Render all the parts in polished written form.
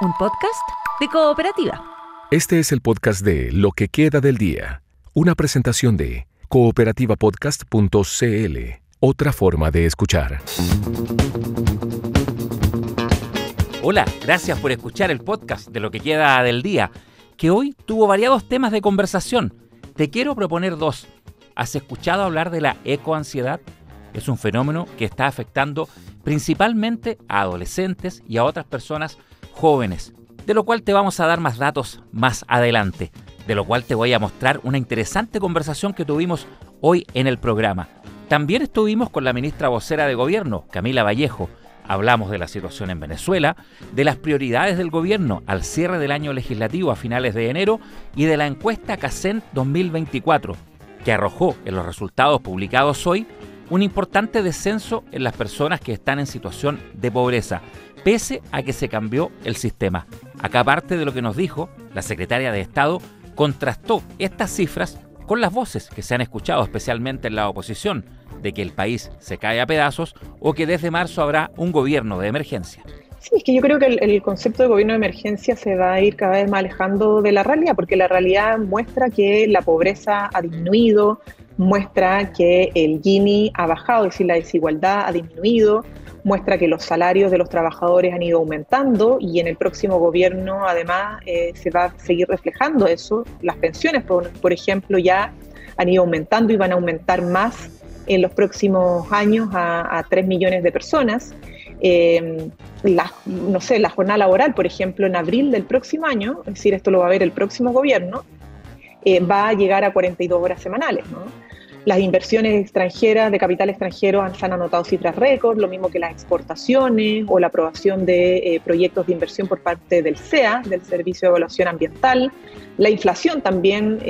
un podcast de Cooperativa. Este es el podcast de Lo que queda del día, una presentación de cooperativapodcast.cl, otra forma de escuchar. Hola, gracias por escuchar el podcast de Lo que queda del día, que hoy tuvo variados temas de conversación. Te quiero proponer dos. ¿Has escuchado hablar de la ecoansiedad? Es un fenómeno que está afectando principalmente a adolescentes y a otras personas jóvenes, de lo cual te vamos a dar más datos más adelante, de lo cual te voy a mostrar una interesante conversación que tuvimos hoy en el programa. También estuvimos con la ministra vocera de Gobierno, Camila Vallejo. Hablamos de la situación en Venezuela, de las prioridades del gobierno al cierre del año legislativo a finales de enero y de la encuesta CACEN 2024, que arrojó en los resultados publicados hoy un importante descenso en las personas que están en situación de pobreza, pese a que se cambió el sistema. Acá parte de lo que nos dijo la secretaria de Estado, contrastó estas cifras con las voces que se han escuchado especialmente en la oposición, de que el país se cae a pedazos o que desde marzo habrá un gobierno de emergencia. Sí, es que yo creo que el concepto de gobierno de emergencia se va a ir cada vez más alejando de la realidad, porque la realidad muestra que la pobreza ha disminuido, muestra que el Gini ha bajado, es decir, la desigualdad ha disminuido, muestra que los salarios de los trabajadores han ido aumentando y en el próximo gobierno además se va a seguir reflejando eso. Las pensiones, por ejemplo, ya han ido aumentando y van a aumentar más en los próximos años a 3 millones de personas. La jornada laboral, por ejemplo, en abril del próximo año, es decir, esto lo va a ver el próximo gobierno, va a llegar a 42 horas semanales, ¿no? Las inversiones extranjeras, de capital extranjero, se han anotado cifras récord, lo mismo que las exportaciones o la aprobación de proyectos de inversión por parte del SEA, del Servicio de Evaluación Ambiental. La inflación también,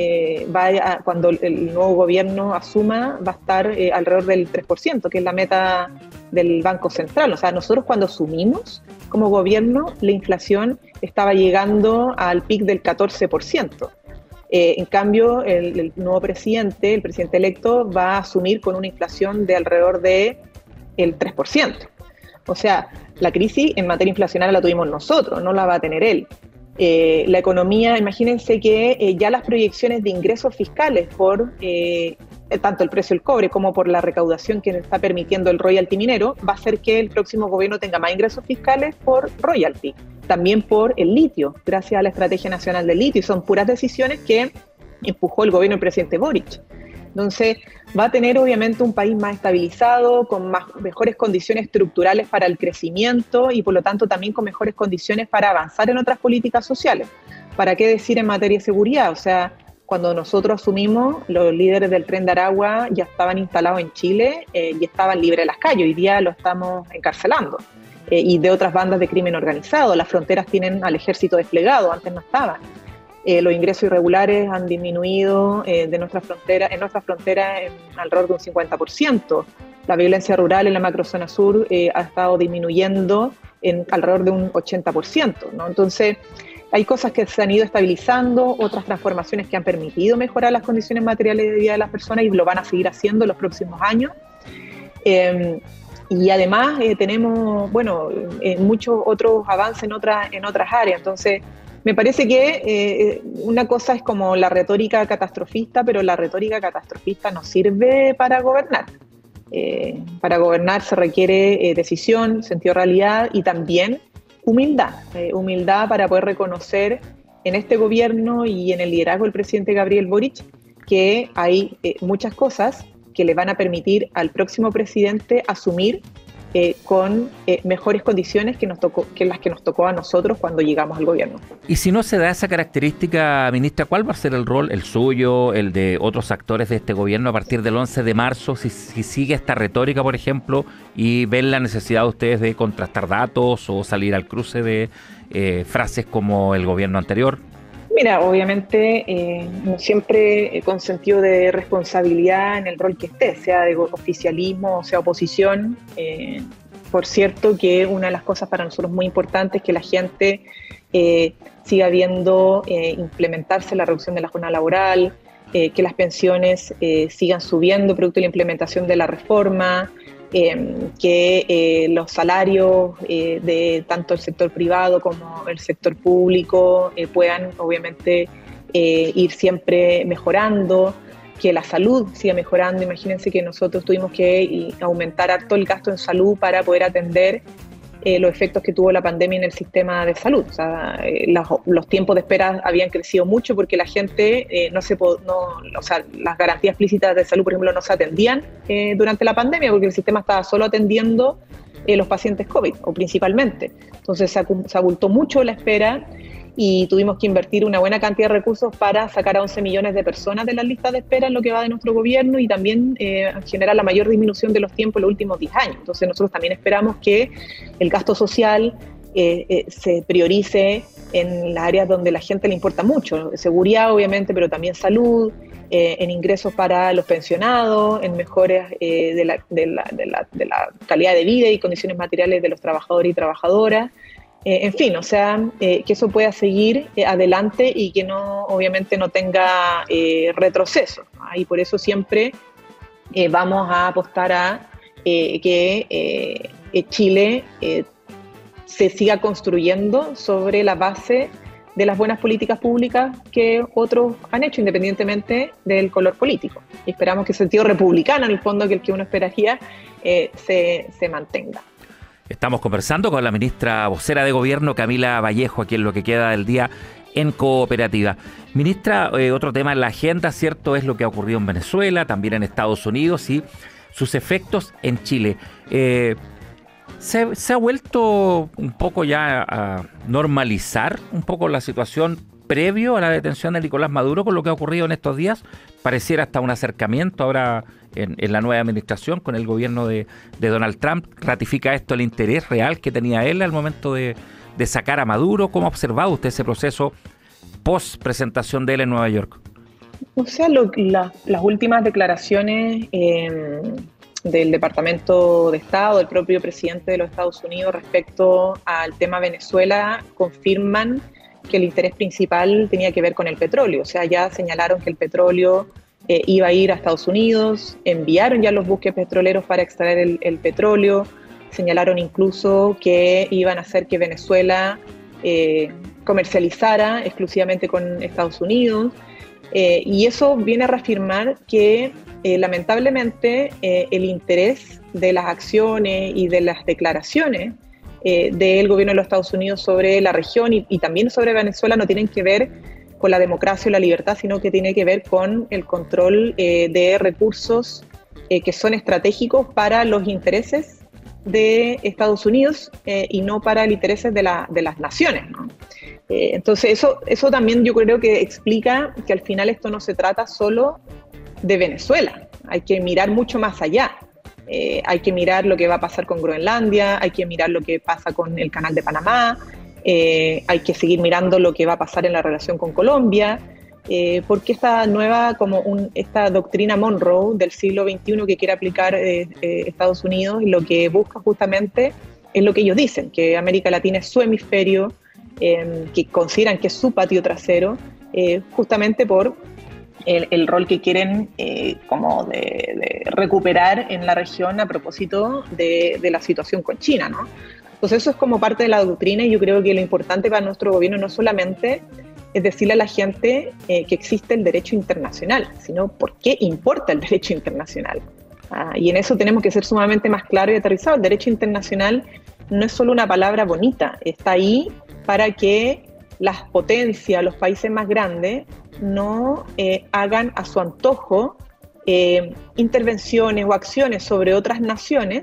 cuando el nuevo gobierno asuma, va a estar alrededor del 3%, que es la meta del Banco Central. O sea, nosotros cuando asumimos como gobierno, la inflación estaba llegando al pic del 14%. En cambio, el nuevo presidente, el presidente electo, va a asumir con una inflación de alrededor del 3%. O sea, la crisis en materia inflacionaria la tuvimos nosotros, no la va a tener él. La economía, imagínense que ya las proyecciones de ingresos fiscales por tanto el precio del cobre como por la recaudación que está permitiendo el royalty minero, va a hacer que el próximo gobierno tenga más ingresos fiscales por royalty. También por el litio, gracias a la Estrategia Nacional del Litio, y son puras decisiones que empujó el gobierno del presidente Boric. Entonces, va a tener obviamente un país más estabilizado, con mejores condiciones estructurales para el crecimiento y por lo tanto también con mejores condiciones para avanzar en otras políticas sociales. ¿Para qué decir en materia de seguridad? O sea, cuando nosotros asumimos, los líderes del Tren de Aragua ya estaban instalados en Chile y estaban libres de las calles. Hoy día lo estamos encarcelando. Y de otras bandas de crimen organizado. Las fronteras tienen al ejército desplegado, antes no estaban. Los ingresos irregulares han disminuido en nuestra frontera en alrededor de un 50%. La violencia rural en la macrozona sur ha estado disminuyendo en alrededor de un 80%, ¿no? Entonces, hay cosas que se han ido estabilizando, otras transformaciones que han permitido mejorar las condiciones materiales de vida de las personas y lo van a seguir haciendo en los próximos años. Y además tenemos, muchos otros avances en otras áreas. Entonces, me parece que una cosa es como la retórica catastrofista, pero la retórica catastrofista no sirve para gobernar. Para gobernar se requiere decisión, sentido de realidad y también humildad. Humildad para poder reconocer en este gobierno y en el liderazgo del presidente Gabriel Boric que hay muchas cosas que le van a permitir al próximo presidente asumir con mejores condiciones que las que nos tocó a nosotros cuando llegamos al gobierno. Y si no se da esa característica, ministra, ¿cuál va a ser el rol, el suyo, el de otros actores de este gobierno a partir del 11 de marzo? Si sigue esta retórica, por ejemplo, y ven la necesidad de ustedes de contrastar datos o salir al cruce de frases como el gobierno anterior. Mira, obviamente siempre con sentido de responsabilidad en el rol que esté, sea de oficialismo o sea oposición. Por cierto que una de las cosas para nosotros muy importantes es que la gente siga viendo implementarse la reducción de la jornada laboral, que las pensiones sigan subiendo producto de la implementación de la reforma, que los salarios de tanto el sector privado como el sector público puedan obviamente ir siempre mejorando, que la salud siga mejorando. Imagínense que nosotros tuvimos que aumentar harto el gasto en salud para poder atender los efectos que tuvo la pandemia en el sistema de salud. O sea, los tiempos de espera habían crecido mucho porque la gente las garantías explícitas de salud, por ejemplo, no se atendían durante la pandemia porque el sistema estaba solo atendiendo los pacientes COVID, o principalmente. Entonces se abultó mucho la espera y tuvimos que invertir una buena cantidad de recursos para sacar a 11 millones de personas de las listas de espera en lo que va de nuestro gobierno y también generar la mayor disminución de los tiempos en los últimos 10 años. Entonces nosotros también esperamos que el gasto social se priorice en las áreas donde a la gente le importa mucho, seguridad obviamente, pero también salud, en ingresos para los pensionados, en mejoras de la calidad de vida y condiciones materiales de los trabajadores y trabajadoras. En fin, o sea, que eso pueda seguir adelante y que obviamente no tenga retroceso. Y por eso siempre vamos a apostar a que Chile se siga construyendo sobre la base de las buenas políticas públicas que otros han hecho, independientemente del color político. Y esperamos que el sentido republicano, en el fondo, que el que uno esperaría, se mantenga. Estamos conversando con la ministra vocera de Gobierno, Camila Vallejo, aquí en Lo que queda del día en Cooperativa. Ministra, otro tema en la agenda, ¿cierto?, es lo que ha ocurrido en Venezuela, también en Estados Unidos y sus efectos en Chile. ¿Se ha vuelto un poco ya a normalizar un poco la situación previo a la detención de Nicolás Maduro con lo que ha ocurrido en estos días? Pareciera hasta un acercamiento ahora en la nueva administración con el gobierno de Donald Trump. ¿Ratifica esto el interés real que tenía él al momento de sacar a Maduro? ¿Cómo ha observado usted ese proceso post presentación de él en Nueva York? O sea, las últimas declaraciones del Departamento de Estado, del propio presidente de los Estados Unidos respecto al tema Venezuela, confirman que el interés principal tenía que ver con el petróleo. O sea, ya señalaron que el petróleo iba a ir a Estados Unidos, enviaron ya los buques petroleros para extraer el petróleo, señalaron incluso que iban a hacer que Venezuela comercializara exclusivamente con Estados Unidos, y eso viene a reafirmar que lamentablemente el interés de las acciones y de las declaraciones del gobierno de los Estados Unidos sobre la región y también sobre Venezuela no tienen que ver con la democracia o la libertad, sino que tiene que ver con el control de recursos que son estratégicos para los intereses de Estados Unidos y no para los intereses de las naciones, ¿no? Entonces eso también yo creo que explica que al final esto no se trata solo de Venezuela, hay que mirar mucho más allá. Hay que mirar lo que va a pasar con Groenlandia, hay que mirar lo que pasa con el Canal de Panamá, hay que seguir mirando lo que va a pasar en la relación con Colombia, porque esta nueva, esta doctrina Monroe del siglo XXI que quiere aplicar Estados Unidos, lo que busca justamente es lo que ellos dicen, que América Latina es su hemisferio, que consideran que es su patio trasero, justamente por el rol que quieren como de recuperar en la región a propósito de la situación con China, ¿no? Entonces eso es como parte de la doctrina y yo creo que lo importante para nuestro gobierno no solamente es decirle a la gente que existe el derecho internacional, sino por qué importa el derecho internacional. Y en eso tenemos que ser sumamente más claros y aterrizados. El derecho internacional no es solo una palabra bonita, está ahí para que las potencias, los países más grandes, no hagan a su antojo intervenciones o acciones sobre otras naciones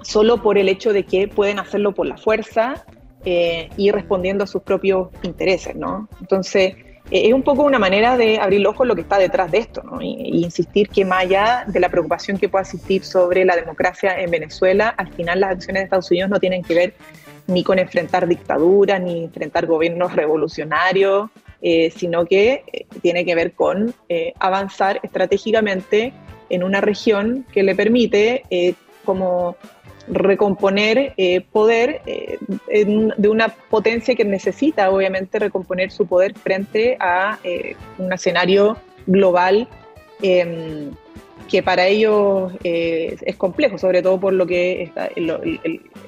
solo por el hecho de que pueden hacerlo por la fuerza y respondiendo a sus propios intereses, ¿no? Entonces, es un poco una manera de abrir el ojo a lo que está detrás de esto, ¿no? Y insistir que más allá de la preocupación que pueda existir sobre la democracia en Venezuela, al final las acciones de Estados Unidos no tienen que ver ni con enfrentar dictaduras, ni enfrentar gobiernos revolucionarios, sino que tiene que ver con avanzar estratégicamente en una región que le permite como recomponer poder de una potencia que necesita obviamente recomponer su poder frente a un escenario global que para ellos es complejo, sobre todo por lo que,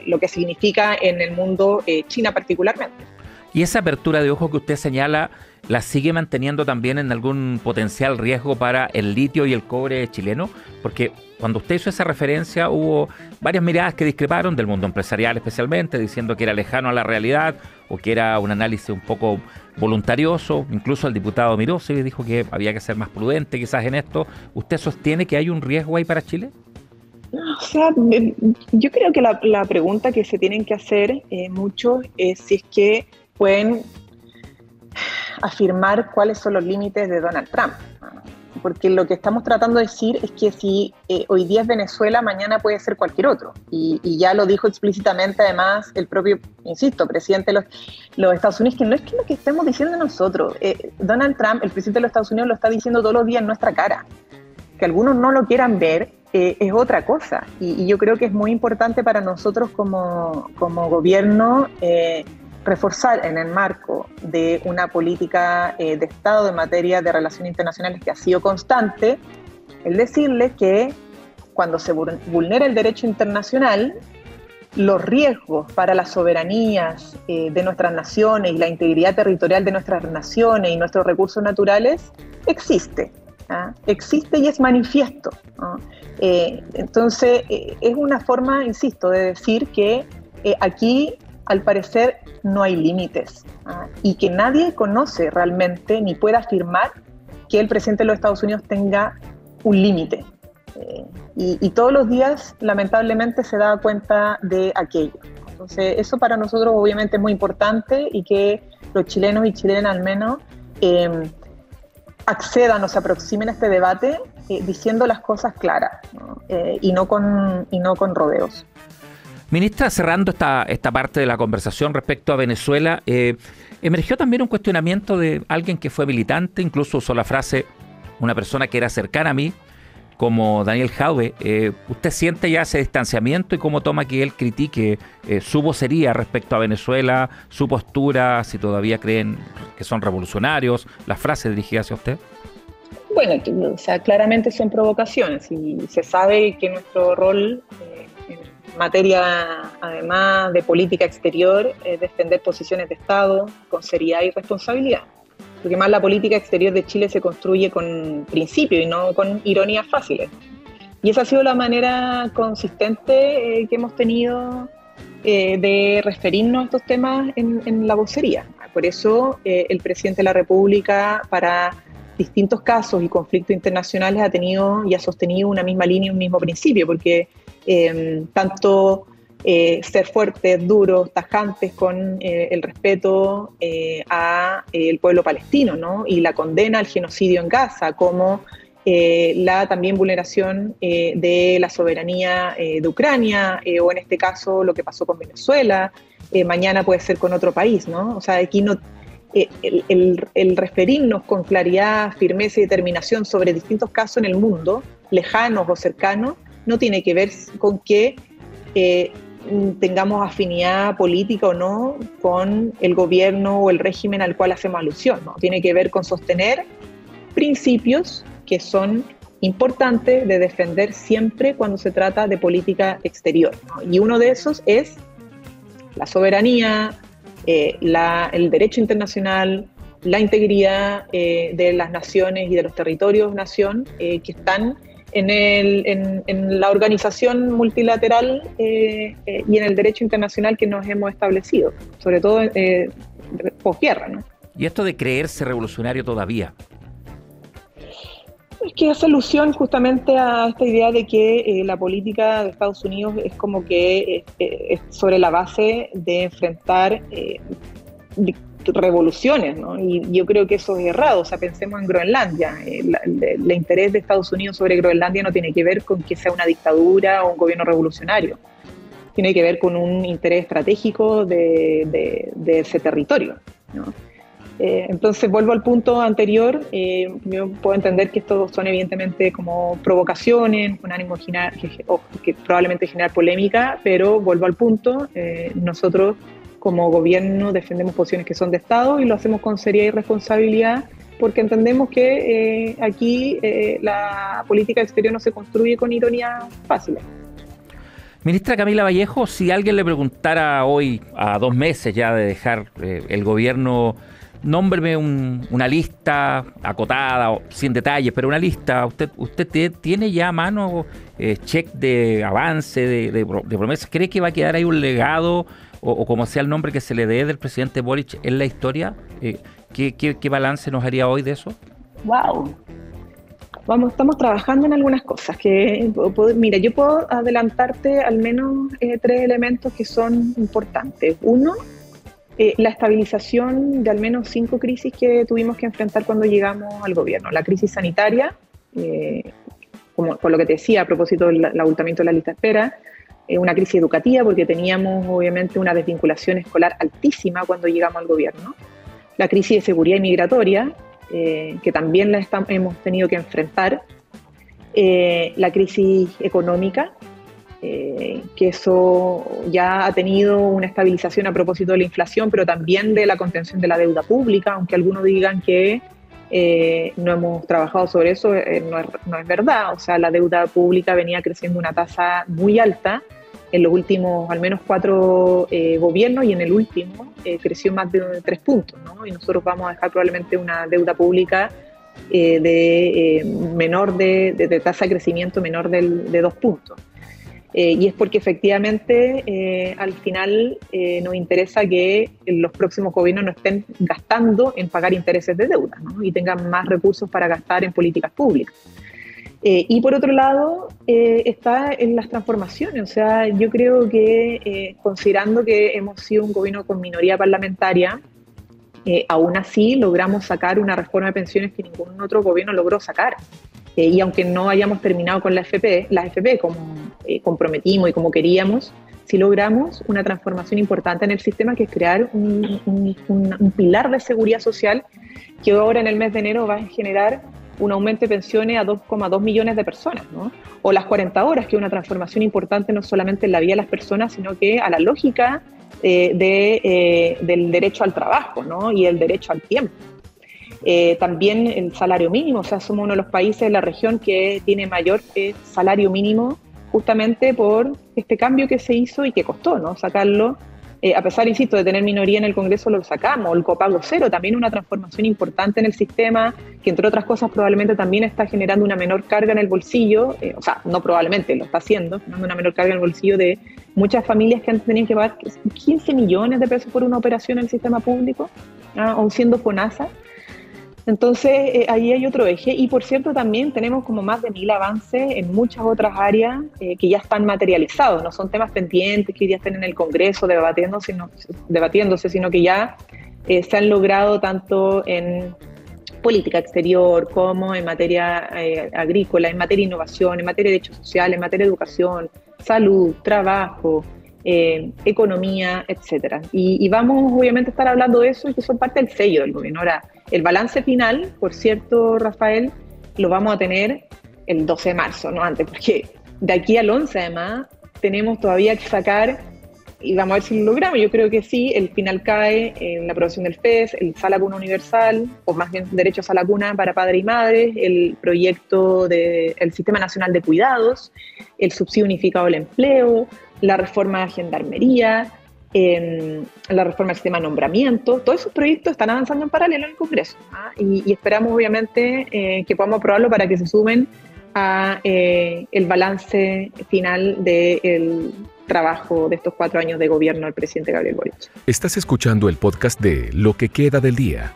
lo que significa en el mundo China particularmente. Y esa apertura de ojos que usted señala, ¿la sigue manteniendo también en algún potencial riesgo para el litio y el cobre chileno? Porque cuando usted hizo esa referencia hubo varias miradas que discreparon del mundo empresarial especialmente, diciendo que era lejano a la realidad o que era un análisis un poco voluntarioso. Incluso el diputado Mirosi dijo que había que ser más prudente quizás en esto. ¿Usted sostiene que hay un riesgo ahí para Chile? O sea, yo creo que la pregunta que se tienen que hacer muchos es si es que pueden afirmar cuáles son los límites de Donald Trump. Porque lo que estamos tratando de decir es que si hoy día es Venezuela, mañana puede ser cualquier otro. Y ya lo dijo explícitamente además el propio, insisto, presidente de los Estados Unidos, que no es que lo que estemos diciendo nosotros. Donald Trump, el presidente de los Estados Unidos, lo está diciendo todos los días en nuestra cara. Que algunos no lo quieran ver es otra cosa. Y yo creo que es muy importante para nosotros como gobierno reforzar en el marco de una política de Estado en materia de relaciones internacionales que ha sido constante, el decirle que cuando se vulnera el derecho internacional, los riesgos para las soberanías de nuestras naciones y la integridad territorial de nuestras naciones y nuestros recursos naturales existe. Existe y es manifiesto. Entonces, es una forma, insisto, de decir que aquí, al parecer, no hay límites y que nadie conoce realmente ni puede afirmar que el presidente de los Estados Unidos tenga un límite. Y todos los días, lamentablemente, se da cuenta de aquello. Entonces, eso para nosotros obviamente es muy importante y que los chilenos y chilenas al menos accedan o se aproximen a este debate diciendo las cosas claras, ¿no? Y no con rodeos. Ministra, cerrando esta parte de la conversación respecto a Venezuela, emergió también un cuestionamiento de alguien que fue militante, incluso usó la frase, una persona que era cercana a mí, como Daniel Jadwe. ¿Usted siente ya ese distanciamiento y cómo toma que él critique su vocería respecto a Venezuela, su postura, si todavía creen que son revolucionarios, las frases dirigidas hacia usted? Bueno, o sea, claramente son provocaciones y se sabe que nuestro rol en materia, además de política exterior, es defender posiciones de Estado con seriedad y responsabilidad. Porque más la política exterior de Chile se construye con principios y no con ironías fáciles. Y esa ha sido la manera consistente que hemos tenido de referirnos a estos temas en la vocería. Por eso el presidente de la República, para distintos casos y conflictos internacionales, ha tenido y ha sostenido una misma línea, un mismo principio, porque tanto ser fuertes, duros, tajantes con el respeto a el pueblo palestino, ¿no? Y la condena al genocidio en Gaza, como la también vulneración de la soberanía de Ucrania, o en este caso lo que pasó con Venezuela, mañana puede ser con otro país, ¿no? O sea, aquí no, el referirnos con claridad, firmeza y determinación sobre distintos casos en el mundo, lejanos o cercanos, no tiene que ver con que tengamos afinidad política o no con el gobierno o el régimen al cual hacemos alusión, ¿no? Tiene que ver con sostener principios que son importantes de defender siempre cuando se trata de política exterior, ¿no? Y uno de esos es la soberanía, el derecho internacional, la integridad de las naciones y de los territorios nación que están en la organización multilateral y en el derecho internacional que nos hemos establecido, sobre todo posguerra, ¿no? Y esto de creerse revolucionario todavía. Es que hace alusión justamente a esta idea de que la política de Estados Unidos es como que es sobre la base de enfrentar revoluciones, ¿no? Y yo creo que eso es errado. O sea, pensemos en Groenlandia. El interés de Estados Unidos sobre Groenlandia no tiene que ver con que sea una dictadura o un gobierno revolucionario. Tiene que ver con un interés estratégico de ese territorio, ¿no? Entonces vuelvo al punto anterior. Yo puedo entender que estos son evidentemente como provocaciones con ánimo que probablemente generar polémica, pero vuelvo al punto. Nosotros como gobierno defendemos posiciones que son de Estado y lo hacemos con seriedad y responsabilidad porque entendemos que aquí la política exterior no se construye con ironías fáciles. Ministra Camila Vallejo, si alguien le preguntara hoy, a 2 meses ya de dejar el gobierno, nómbreme una lista acotada, sin detalles, pero una lista, ¿usted tiene ya a mano check de avance, de promesas? ¿Cree que va a quedar ahí un legado o como sea el nombre que se le dé del presidente Boric en la historia? ¿Qué balance nos haría hoy de eso? ¡Wow! Estamos trabajando en algunas cosas. Mira, yo puedo adelantarte al menos 3 elementos que son importantes. Uno, la estabilización de al menos 5 crisis que tuvimos que enfrentar cuando llegamos al gobierno. La crisis sanitaria, como por lo que te decía a propósito del abultamiento de la lista de espera, una crisis educativa porque teníamos obviamente una desvinculación escolar altísima cuando llegamos al gobierno. La crisis de seguridad migratoria, que también hemos tenido que enfrentar, la crisis económica, que eso ya ha tenido una estabilización a propósito de la inflación, pero también de la contención de la deuda pública, aunque algunos digan que no hemos trabajado sobre eso, no es verdad. O sea, la deuda pública venía creciendo a una tasa muy alta en los últimos al menos 4 gobiernos, y en el último creció más de 3 puntos, ¿no? Y nosotros vamos a dejar probablemente una deuda pública menor de tasa de crecimiento menor de 2 puntos. Y es porque efectivamente al final nos interesa que los próximos gobiernos no estén gastando en pagar intereses de deuda, ¿no? Y tengan más recursos para gastar en políticas públicas. Y por otro lado, está en las transformaciones. O sea, yo creo que considerando que hemos sido un gobierno con minoría parlamentaria, aún así logramos sacar una reforma de pensiones que ningún otro gobierno logró sacar. Y aunque no hayamos terminado con la AFP como comprometimos y como queríamos, sí logramos una transformación importante en el sistema, que es crear un pilar de seguridad social que ahora en el mes de enero va a generar un aumento de pensiones a 2,2 millones de personas, ¿no? O las 40 horas, que es una transformación importante no solamente en la vida de las personas, sino que a la lógica del derecho al trabajo, ¿no? Y el derecho al tiempo. También el salario mínimo, o sea, somos uno de los países de la región que tiene mayor salario mínimo, justamente por este cambio que se hizo y que costó, ¿no? Sacarlo. A pesar, insisto, de tener minoría en el Congreso, lo sacamos. El copago cero, también una transformación importante en el sistema, que entre otras cosas probablemente también está generando una menor carga en el bolsillo, o sea, no probablemente, lo está haciendo, generando una menor carga en el bolsillo de muchas familias que antes tenían que pagar 15 millones de pesos por una operación en el sistema público, aun siendo FONASA. Entonces, ahí hay otro eje. Y por cierto, también tenemos como más de 1000 avances en muchas otras áreas que ya están materializados. No son temas pendientes que hoy día estén en el Congreso debatiéndose, sino que ya se han logrado tanto en política exterior como en materia agrícola, en materia de innovación, en materia de derechos sociales, en materia de educación, salud, trabajo, economía, etcétera. Y vamos obviamente a estar hablando de eso, y que son parte del sello del gobierno. Ahora, el balance final, por cierto, Rafael, lo vamos a tener el 12 de marzo, no antes, porque de aquí al 11 además tenemos todavía que sacar, y vamos a ver si lo logramos. Yo creo que sí, el final cae en la aprobación del FES, el Sala Cuna Universal, o más bien derecho a Sala Cuna para padres y madres, el proyecto del Sistema Nacional de Cuidados, el subsidio unificado del empleo, la reforma de gendarmería, la reforma del sistema de nombramiento. Todos esos proyectos están avanzando en paralelo en el Congreso, ¿ah? Y esperamos obviamente que podamos aprobarlo para que se sumen a el balance final del trabajo de estos 4 años de gobierno del presidente Gabriel Boric. Estás escuchando el podcast de Lo que queda del día,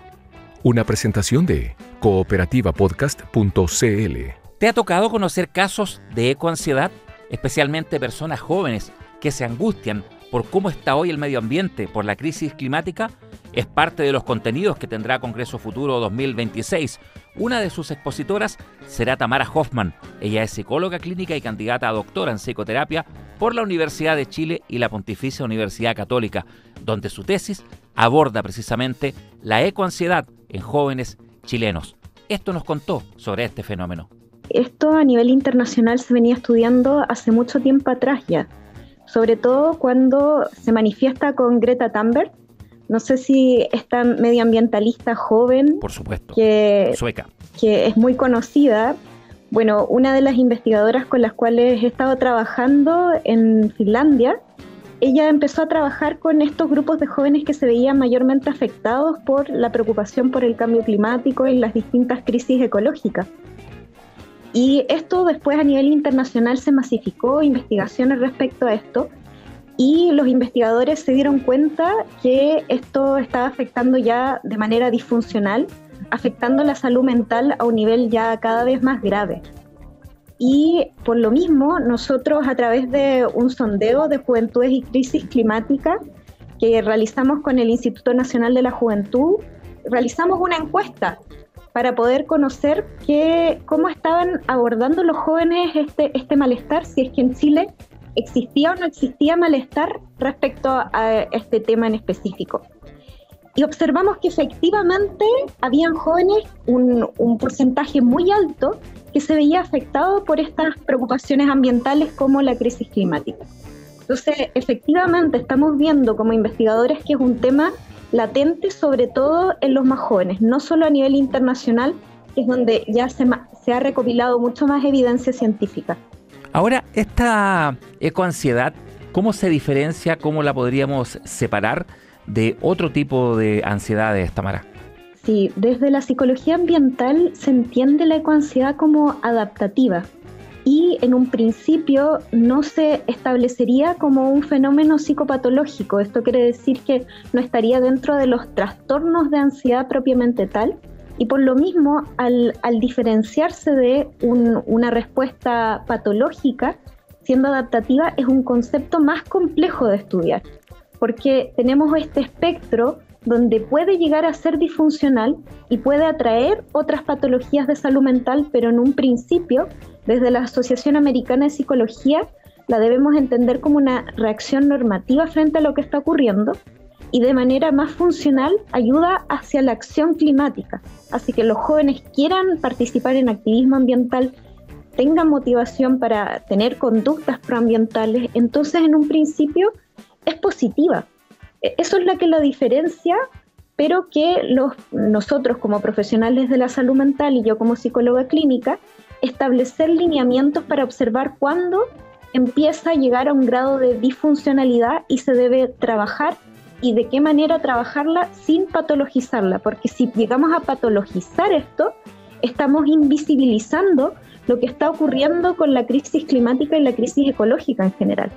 una presentación de cooperativapodcast.cl. ¿Te ha tocado conocer casos de ecoansiedad? Especialmente personas jóvenes que se angustian por cómo está hoy el medio ambiente por la crisis climática. Es parte de los contenidos que tendrá Congreso Futuro 2026. Una de sus expositoras será Tamara Hoffman. Ella es psicóloga clínica y candidata a doctora en psicoterapia por la Universidad de Chile y la Pontificia Universidad Católica, donde su tesis aborda precisamente la ecoansiedad en jóvenes chilenos. Esto nos contó sobre este fenómeno. Esto a nivel internacional se venía estudiando hace mucho tiempo atrás ya, sobre todo cuando se manifiesta con Greta Thunberg, No sé si esta medioambientalista joven, Por supuesto, sueca, que es muy conocida. Bueno, una de las investigadoras con las cuales he estado trabajando en Finlandia, ella empezó a trabajar con estos grupos de jóvenes que se veían mayormente afectados por la preocupación por el cambio climático y las distintas crisis ecológicas. Y esto después a nivel internacional se masificó, investigaciones respecto a esto, y los investigadores se dieron cuenta que esto estaba afectando ya de manera disfuncional, afectando la salud mental a un nivel ya cada vez más grave. Y por lo mismo, nosotros a través de un sondeo de juventudes y crisis climática que realizamos con el Instituto Nacional de la Juventud, realizamos una encuesta para poder conocer cómo estaban abordando los jóvenes este malestar, si es que en Chile existía o no existía malestar respecto a este tema en específico. Y observamos que efectivamente habían jóvenes, un porcentaje muy alto, que se veía afectado por estas preocupaciones ambientales como la crisis climática. Entonces, efectivamente estamos viendo como investigadores que es un tema latente, sobre todo en los más jóvenes, no solo a nivel internacional, que es donde ya se ha recopilado mucho más evidencia científica. Ahora, esta ecoansiedad, ¿cómo se diferencia, cómo la podríamos separar de otro tipo de ansiedades, Tamara? Sí, desde la psicología ambiental se entiende la ecoansiedad como adaptativa y en un principio no se establecería como un fenómeno psicopatológico. Esto quiere decir que no estaría dentro de los trastornos de ansiedad propiamente tal, y por lo mismo al diferenciarse de una respuesta patológica, siendo adaptativa, es un concepto más complejo de estudiar, porque tenemos este espectro donde puede llegar a ser disfuncional y puede atraer otras patologías de salud mental, pero en un principio, desde la Asociación Americana de Psicología, la debemos entender como una reacción normativa frente a lo que está ocurriendo y de manera más funcional ayuda hacia la acción climática. Así que los jóvenes quieran participar en activismo ambiental, tengan motivación para tener conductas proambientales, entonces en un principio es positiva. Eso es lo que la diferencia, pero que nosotros como profesionales de la salud mental y yo como psicóloga clínica, establecer lineamientos para observar cuándo empieza a llegar a un grado de disfuncionalidad y se debe trabajar y de qué manera trabajarla sin patologizarla, porque si llegamos a patologizar esto, estamos invisibilizando lo que está ocurriendo con la crisis climática y la crisis ecológica en general.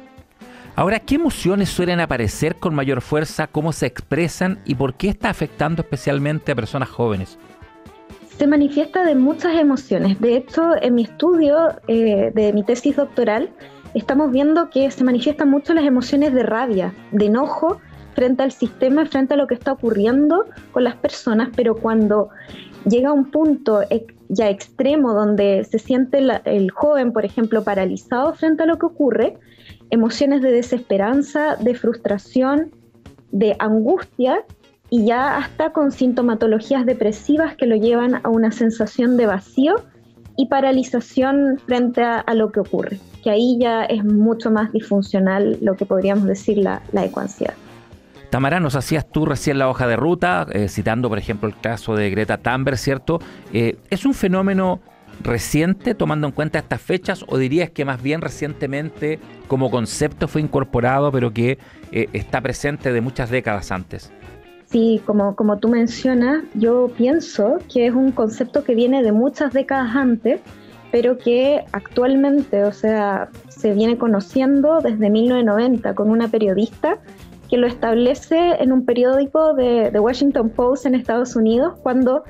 Ahora, ¿qué emociones suelen aparecer con mayor fuerza? ¿Cómo se expresan? ¿Y por qué está afectando especialmente a personas jóvenes? Se manifiesta de muchas emociones. De hecho, en mi estudio de mi tesis doctoral, estamos viendo que se manifiestan mucho las emociones de rabia, de enojo frente al sistema, frente a lo que está ocurriendo con las personas, pero cuando llega a un punto ya extremo donde se siente el joven, por ejemplo, paralizado frente a lo que ocurre, emociones de desesperanza, de frustración, de angustia y ya hasta con sintomatologías depresivas que lo llevan a una sensación de vacío y paralización frente a lo que ocurre, que ahí ya es mucho más disfuncional lo que podríamos decir la ecoansiedad. Tamara, nos hacías tú recién la hoja de ruta, citando por ejemplo el caso de Greta Thunberg, ¿cierto? ¿Es un fenómeno reciente tomando en cuenta estas fechas o dirías que más bien recientemente como concepto fue incorporado pero que está presente de muchas décadas antes? Sí, como tú mencionas, yo pienso que es un concepto que viene de muchas décadas antes, pero que actualmente, o sea, se viene conociendo desde 1990 con una periodista que lo establece en un periódico de Washington Post en Estados Unidos cuando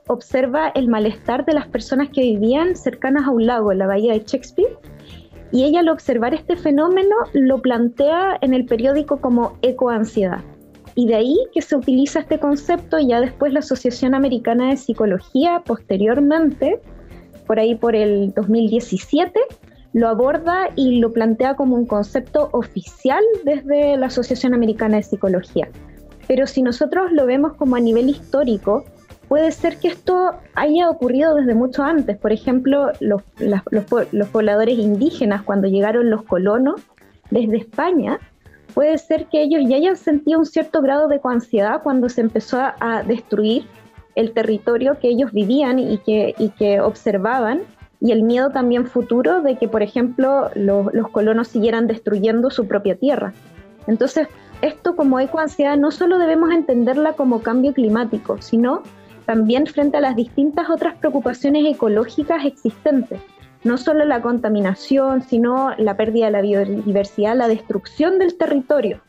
observa el malestar de las personas que vivían cercanas a un lago en la bahía de Shakespeare, y ella al observar este fenómeno lo plantea en el periódico como ecoansiedad. Y de ahí que se utiliza este concepto, y ya después la Asociación Americana de Psicología, posteriormente, por ahí por el 2017, lo aborda y lo plantea como un concepto oficial desde la Asociación Americana de Psicología. Pero si nosotros lo vemos como a nivel histórico, puede ser que esto haya ocurrido desde mucho antes. Por ejemplo, los pobladores indígenas, cuando llegaron los colonos desde España, puede ser que ellos ya hayan sentido un cierto grado de ecoansiedad cuando se empezó a destruir el territorio que ellos vivían y que observaban, y el miedo también futuro de que, por ejemplo, los colonos siguieran destruyendo su propia tierra. Entonces, esto como ecoansiedad no solo debemos entenderla como cambio climático, sino también frente a las distintas otras preocupaciones ecológicas existentes. No solo la contaminación, sino la pérdida de la biodiversidad, la destrucción del territorio.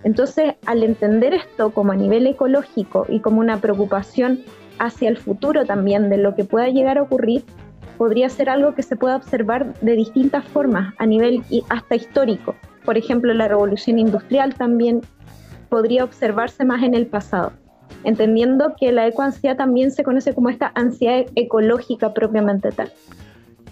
Entonces, al entender esto como a nivel ecológico y como una preocupación hacia el futuro también de lo que pueda llegar a ocurrir, podría ser algo que se pueda observar de distintas formas, a nivel hasta histórico. Por ejemplo, la revolución industrial también podría observarse más en el pasado, entendiendo que la ecoansiedad también se conoce como esta ansiedad ecológica propiamente tal.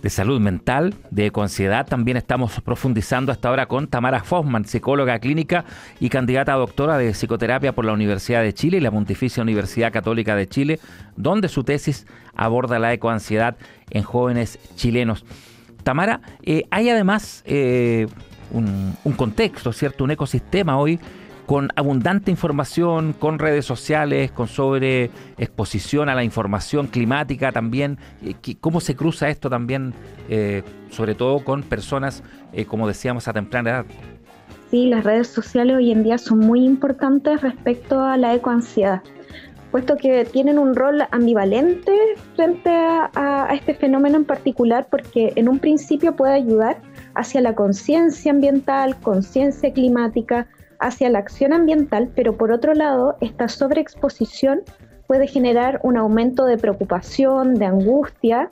De salud mental, de ecoansiedad, también estamos profundizando hasta ahora con Tamara Hoffman, psicóloga clínica y candidata a doctora de psicoterapia por la Universidad de Chile y la Pontificia Universidad Católica de Chile, donde su tesis aborda la ecoansiedad en jóvenes chilenos. Tamara, hay además un contexto, ¿cierto? Un ecosistema hoy con abundante información, con redes sociales, con sobreexposición a la información climática también. ¿Cómo se cruza esto también, sobre todo con personas, como decíamos, a temprana edad? Sí, las redes sociales hoy en día son muy importantes respecto a la ecoansiedad, puesto que tienen un rol ambivalente frente a este fenómeno en particular, porque en un principio puede ayudar hacia la conciencia ambiental, conciencia climática, hacia la acción ambiental, pero por otro lado, esta sobreexposición puede generar un aumento de preocupación, de angustia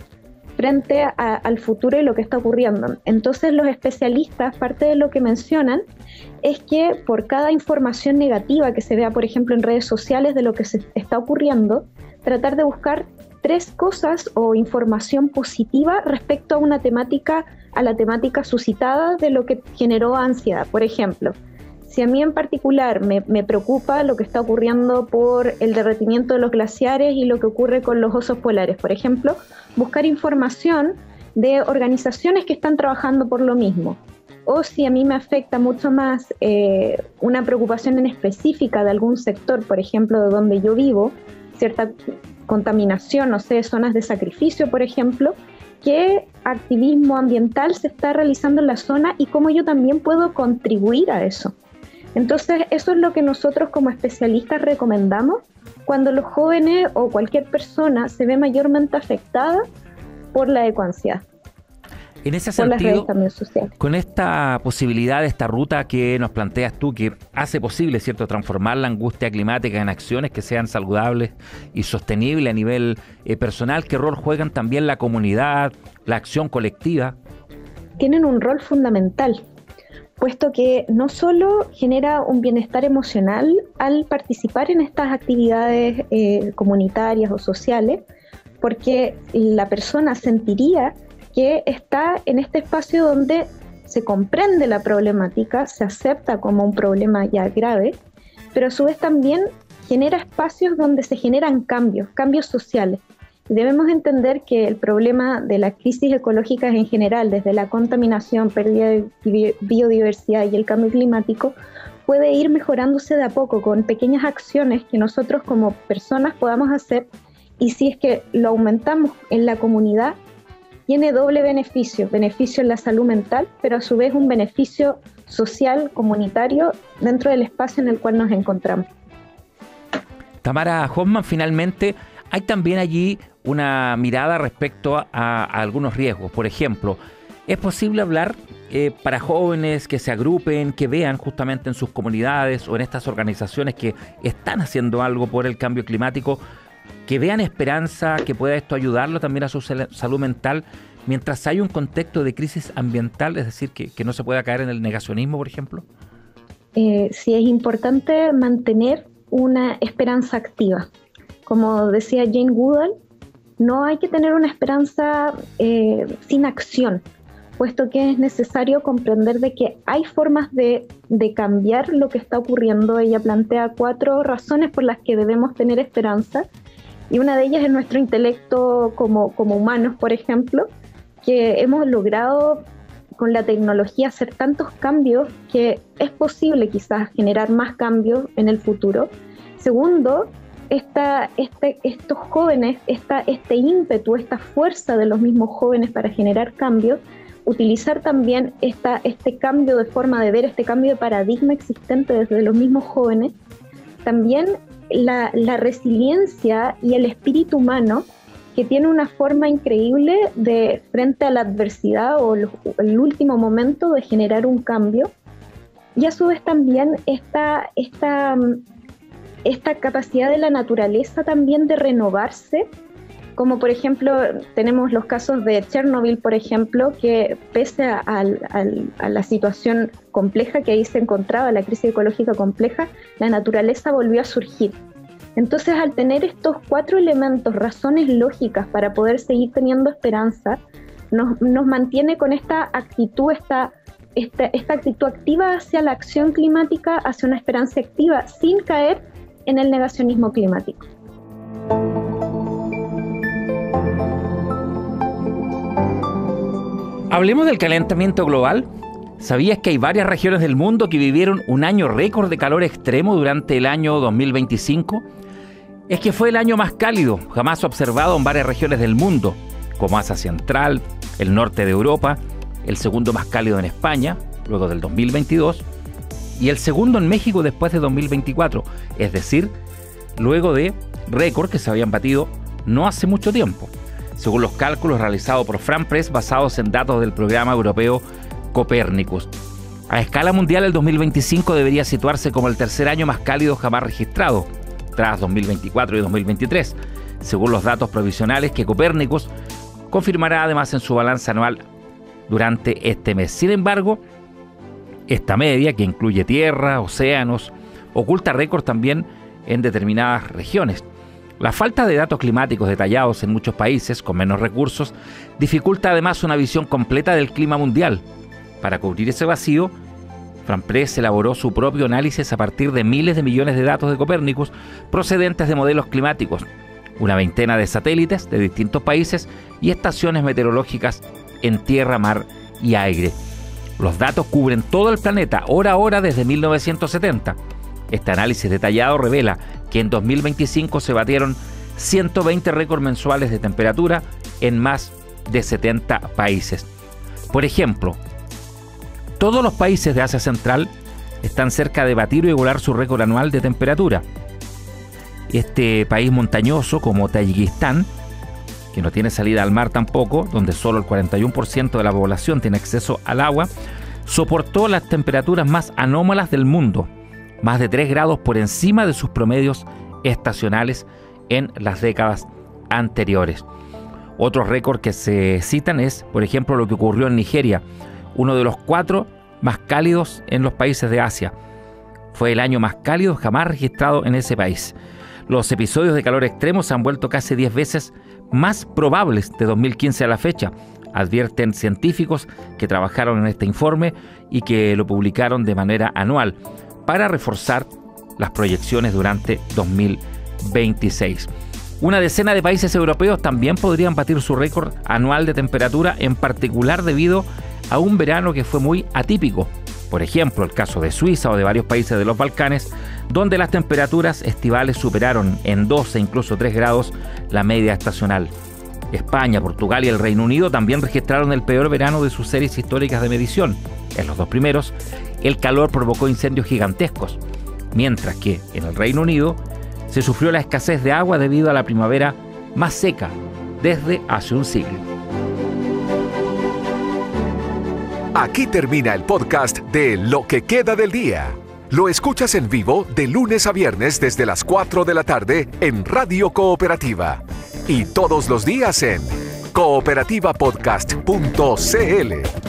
frente al futuro y lo que está ocurriendo. Entonces los especialistas, parte de lo que mencionan es que por cada información negativa que se vea, por ejemplo, en redes sociales de lo que se está ocurriendo, tratar de buscar 3 cosas o información positiva respecto a una temática, a la temática suscitada de lo que generó ansiedad. Por ejemplo, si a mí en particular me preocupa lo que está ocurriendo por el derretimiento de los glaciares y lo que ocurre con los osos polares, por ejemplo, buscar información de organizaciones que están trabajando por lo mismo. O si a mí me afecta mucho más una preocupación en específica de algún sector, por ejemplo, de donde yo vivo, cierta contaminación, no sé, zonas de sacrificio, por ejemplo, qué activismo ambiental se está realizando en la zona y cómo yo también puedo contribuir a eso. Entonces, eso es lo que nosotros como especialistas recomendamos cuando los jóvenes o cualquier persona se ve mayormente afectada por la ecoansiedad. En ese sentido, con esta posibilidad, esta ruta que nos planteas tú, que hace posible, ¿cierto?, transformar la angustia climática en acciones que sean saludables y sostenibles a nivel personal, ¿qué rol juegan también la comunidad, la acción colectiva? Tienen un rol fundamental, puesto que no solo genera un bienestar emocional al participar en estas actividades comunitarias o sociales, porque la persona sentiría que está en este espacio donde se comprende la problemática, se acepta como un problema ya grave, pero a su vez también genera espacios donde se generan cambios sociales. Debemos entender que el problema de las crisis ecológicas en general, desde la contaminación, pérdida de biodiversidad y el cambio climático, puede ir mejorándose de a poco con pequeñas acciones que nosotros como personas podamos hacer, y si es que lo aumentamos en la comunidad, tiene doble beneficio en la salud mental, pero a su vez un beneficio social, comunitario, dentro del espacio en el cual nos encontramos. Tamara Hoffman, finalmente, hay también allí una mirada respecto a algunos riesgos. Por ejemplo, ¿es posible hablar para jóvenes que se agrupen, que vean justamente en sus comunidades o en estas organizaciones que están haciendo algo por el cambio climático, que vean esperanza, que pueda esto ayudarlo también a su salud mental, mientras hay un contexto de crisis ambiental, es decir, que no se pueda caer en el negacionismo, por ejemplo? Sí, es importante mantener una esperanza activa. Como decía Jane Goodall, no hay que tener una esperanza sin acción, puesto que es necesario comprender de que hay formas de cambiar lo que está ocurriendo. Ella plantea 4 razones por las que debemos tener esperanza, y una de ellas es nuestro intelecto como humanos, por ejemplo, que hemos logrado con la tecnología hacer tantos cambios que es posible quizás generar más cambios en el futuro. Segundo, estos jóvenes, este ímpetu, esta fuerza de los mismos jóvenes para generar cambios, utilizar también este cambio de forma de ver, este cambio de paradigma existente desde los mismos jóvenes, también la resiliencia y el espíritu humano, que tiene una forma increíble de, frente a la adversidad o el último momento, de generar un cambio, y a su vez también esta capacidad de la naturaleza también de renovarse, como por ejemplo tenemos los casos de Chernobyl, por ejemplo, que pese a la situación compleja que ahí se encontraba, la crisis ecológica compleja, la naturaleza volvió a surgir. Entonces, al tener estos 4 elementos, razones lógicas para poder seguir teniendo esperanza, nos mantiene con esta actitud, esta actitud activa hacia la acción climática, hacia una esperanza activa, sin caer en el negacionismo climático. Hablemos del calentamiento global. ¿Sabías que hay varias regiones del mundo que vivieron un año récord de calor extremo durante el año 2025? Es que fue el año más cálido jamás observado en varias regiones del mundo, como Asia Central, el norte de Europa, el segundo más cálido en España, luego del 2022, y el segundo en México después de 2024, es decir, luego de récords que se habían batido no hace mucho tiempo, según los cálculos realizados por FranPress basados en datos del programa europeo Copernicus. A escala mundial, el 2025 debería situarse como el tercer año más cálido jamás registrado, tras 2024 y 2023, según los datos provisionales que Copernicus confirmará además en su balance anual durante este mes. Sin embargo, esta media, que incluye tierra, océanos, oculta récords también en determinadas regiones. La falta de datos climáticos detallados en muchos países con menos recursos dificulta además una visión completa del clima mundial. Para cubrir ese vacío, FranPress elaboró su propio análisis a partir de miles de millones de datos de Copernicus procedentes de modelos climáticos, una veintena de satélites de distintos países y estaciones meteorológicas en tierra, mar y aire. Los datos cubren todo el planeta, hora a hora, desde 1970. Este análisis detallado revela que en 2025 se batieron 120 récords mensuales de temperatura en más de 70 países. Por ejemplo, todos los países de Asia Central están cerca de batir o igualar su récord anual de temperatura. Este país montañoso, como Tayikistán, que no tiene salida al mar tampoco, donde solo el 41% de la población tiene acceso al agua, soportó las temperaturas más anómalas del mundo, más de 3 grados por encima de sus promedios estacionales en las décadas anteriores. Otros récords que se citan es, por ejemplo, lo que ocurrió en Nigeria, uno de los 4 más cálidos en los países de Asia. Fue el año más cálido jamás registrado en ese país. Los episodios de calor extremo se han vuelto casi 10 veces más probables de 2015 a la fecha, advierten científicos que trabajaron en este informe y que lo publicaron de manera anual para reforzar las proyecciones durante 2026. Una decena de países europeos también podrían batir su récord anual de temperatura, en particular debido a un verano que fue muy atípico. Por ejemplo, el caso de Suiza o de varios países de los Balcanes, donde las temperaturas estivales superaron en 2 e incluso 3 grados la media estacional. España, Portugal y el Reino Unido también registraron el peor verano de sus series históricas de medición. En los 2 primeros, el calor provocó incendios gigantescos, mientras que en el Reino Unido se sufrió la escasez de agua debido a la primavera más seca desde hace un siglo. Aquí termina el podcast de Lo que queda del día. Lo escuchas en vivo de lunes a viernes desde las 4 de la tarde en Radio Cooperativa y todos los días en cooperativapodcast.cl.